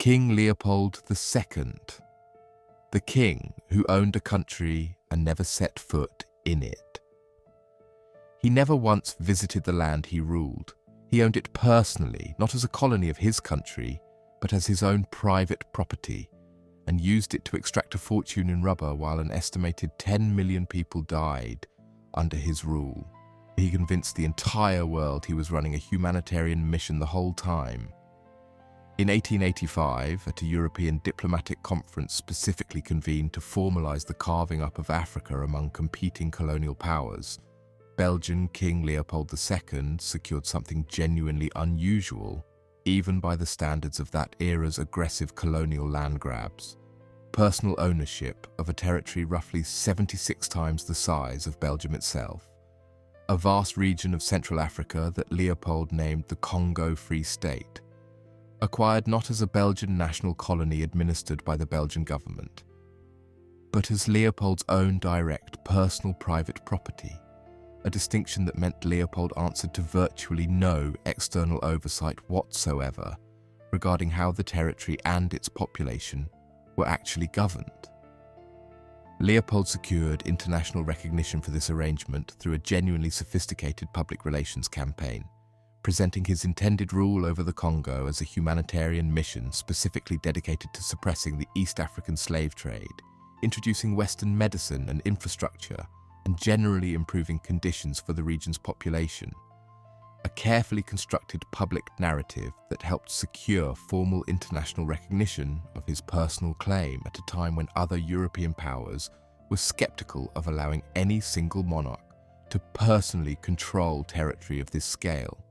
King Leopold II, the king who owned a country and never set foot in it. He never once visited the land he ruled. He owned it personally, not as a colony of his country, but as his own private property, and used it to extract a fortune in rubber while an estimated 10 million people died under his rule. He convinced the entire world he was running a humanitarian mission the whole time. In 1885, at a European diplomatic conference specifically convened to formalize the carving up of Africa among competing colonial powers, Belgian King Leopold II secured something genuinely unusual, even by the standards of that era's aggressive colonial land grabs: personal ownership of a territory roughly 76 times the size of Belgium itself, a vast region of Central Africa that Leopold named the Congo Free State, acquired not as a Belgian national colony administered by the Belgian government, but as Leopold's own direct personal private property, a distinction that meant Leopold answered to virtually no external oversight whatsoever regarding how the territory and its population were actually governed. Leopold secured international recognition for this arrangement through a genuinely sophisticated public relations campaign, presenting his intended rule over the Congo as a humanitarian mission specifically dedicated to suppressing the East African slave trade, introducing Western medicine and infrastructure, and generally improving conditions for the region's population. A carefully constructed public narrative that helped secure formal international recognition of his personal claim at a time when other European powers were skeptical of allowing any single monarch to personally control territory of this scale,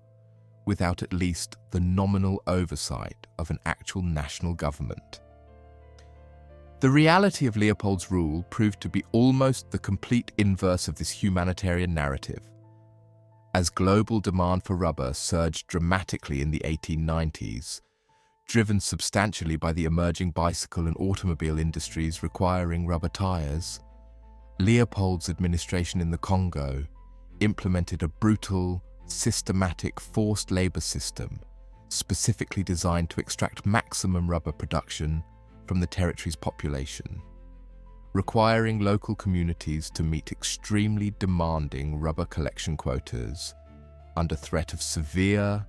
without at least the nominal oversight of an actual national government. The reality of Leopold's rule proved to be almost the complete inverse of this humanitarian narrative. As global demand for rubber surged dramatically in the 1890s, driven substantially by the emerging bicycle and automobile industries requiring rubber tires, Leopold's administration in the Congo implemented a brutal, systematic forced labor system specifically designed to extract maximum rubber production from the territory's population, requiring local communities to meet extremely demanding rubber collection quotas under threat of severe,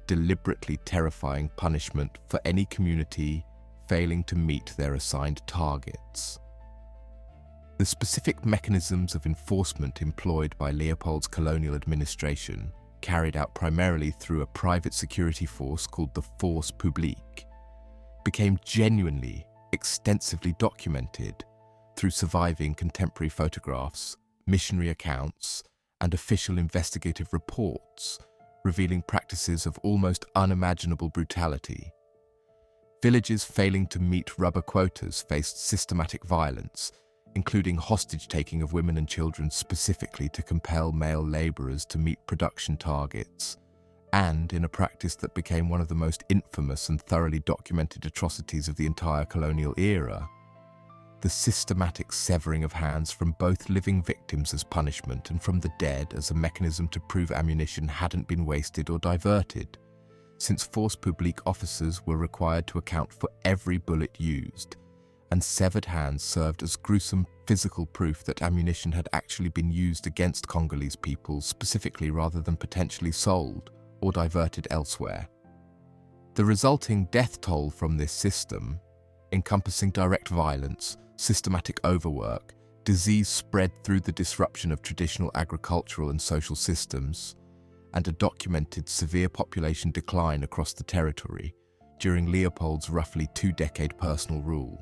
deliberately terrifying punishment for any community failing to meet their assigned targets. The specific mechanisms of enforcement employed by Leopold's colonial administration, carried out primarily through a private security force called the Force Publique, became genuinely, extensively documented through surviving contemporary photographs, missionary accounts, and official investigative reports revealing practices of almost unimaginable brutality. Villages failing to meet rubber quotas faced systematic violence, including hostage-taking of women and children specifically to compel male laborers to meet production targets, and in a practice that became one of the most infamous and thoroughly documented atrocities of the entire colonial era, the systematic severing of hands from both living victims as punishment and from the dead as a mechanism to prove ammunition hadn't been wasted or diverted, since Force Publique officers were required to account for every bullet used, and severed hands served as gruesome physical proof that ammunition had actually been used against Congolese people specifically rather than potentially sold or diverted elsewhere. The resulting death toll from this system, encompassing direct violence, systematic overwork, disease spread through the disruption of traditional agricultural and social systems, and a documented severe population decline across the territory during Leopold's roughly two-decade personal rule,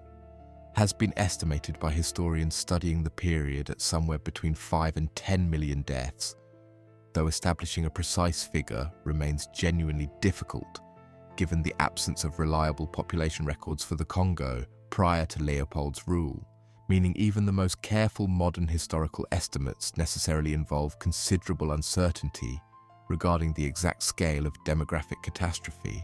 has been estimated by historians studying the period at somewhere between 5 and 10 million deaths, though establishing a precise figure remains genuinely difficult given the absence of reliable population records for the Congo prior to Leopold's rule, meaning even the most careful modern historical estimates necessarily involve considerable uncertainty regarding the exact scale of demographic catastrophe,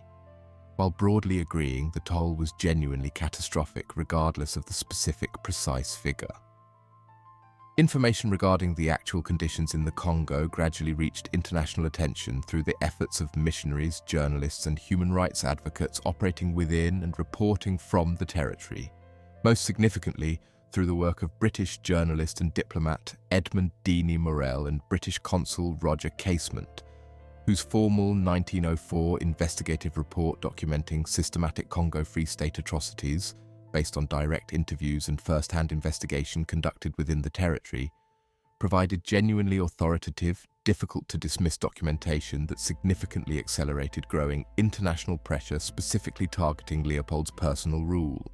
while broadly agreeing the toll was genuinely catastrophic regardless of the specific precise figure. Information regarding the actual conditions in the Congo gradually reached international attention through the efforts of missionaries, journalists, and human rights advocates operating within and reporting from the territory. Most significantly, through the work of British journalist and diplomat Edmund Deany Morel and British consul Roger Casement, whose formal 1904 investigative report documenting systematic Congo Free State atrocities, based on direct interviews and first-hand investigation conducted within the territory, provided genuinely authoritative, difficult-to-dismiss documentation that significantly accelerated growing international pressure specifically targeting Leopold's personal rule.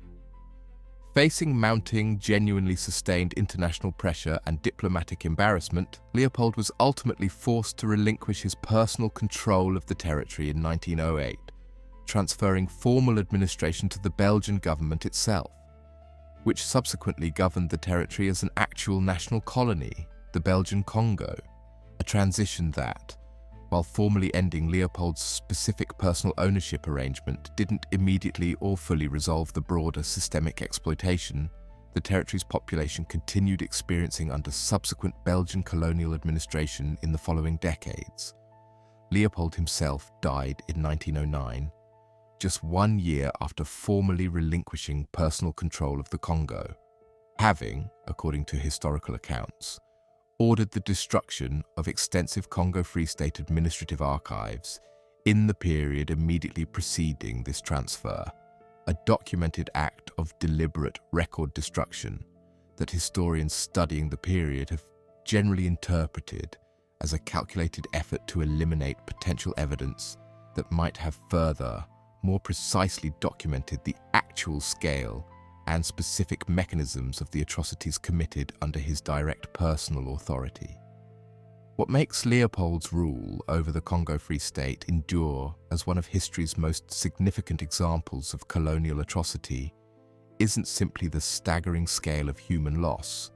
Facing mounting, genuinely sustained international pressure and diplomatic embarrassment, Leopold was ultimately forced to relinquish his personal control of the territory in 1908, transferring formal administration to the Belgian government itself, which subsequently governed the territory as an actual national colony, the Belgian Congo, a transition that, while formally ending Leopold's specific personal ownership arrangement, didn't immediately or fully resolve the broader systemic exploitation the territory's population continued experiencing under subsequent Belgian colonial administration in the following decades. Leopold himself died in 1909, just 1 year after formally relinquishing personal control of the Congo, having, according to historical accounts, ordered the destruction of extensive Congo Free State administrative archives in the period immediately preceding this transfer, a documented act of deliberate record destruction that historians studying the period have generally interpreted as a calculated effort to eliminate potential evidence that might have further, more precisely documented the actual scale and specific mechanisms of the atrocities committed under his direct personal authority. What makes Leopold's rule over the Congo Free State endure as one of history's most significant examples of colonial atrocity isn't simply the staggering scale of human loss,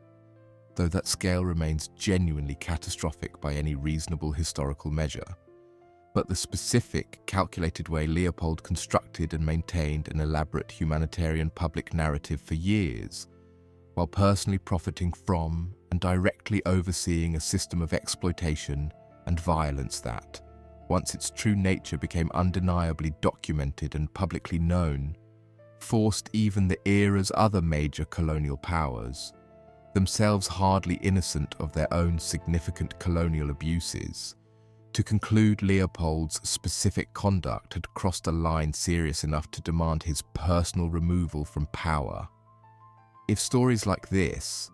though that scale remains genuinely catastrophic by any reasonable historical measure, but the specific, calculated way Leopold constructed and maintained an elaborate humanitarian public narrative for years, while personally profiting from and directly overseeing a system of exploitation and violence that, once its true nature became undeniably documented and publicly known, forced even the era's other major colonial powers, themselves hardly innocent of their own significant colonial abuses, to conclude Leopold's specific conduct had crossed a line serious enough to demand his personal removal from power. If stories like this,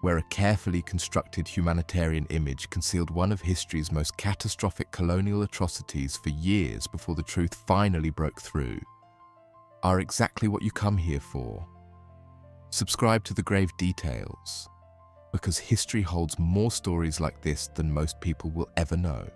where a carefully constructed humanitarian image concealed one of history's most catastrophic colonial atrocities for years before the truth finally broke through, are exactly what you come here for, subscribe to The Grave Details, because history holds more stories like this than most people will ever know.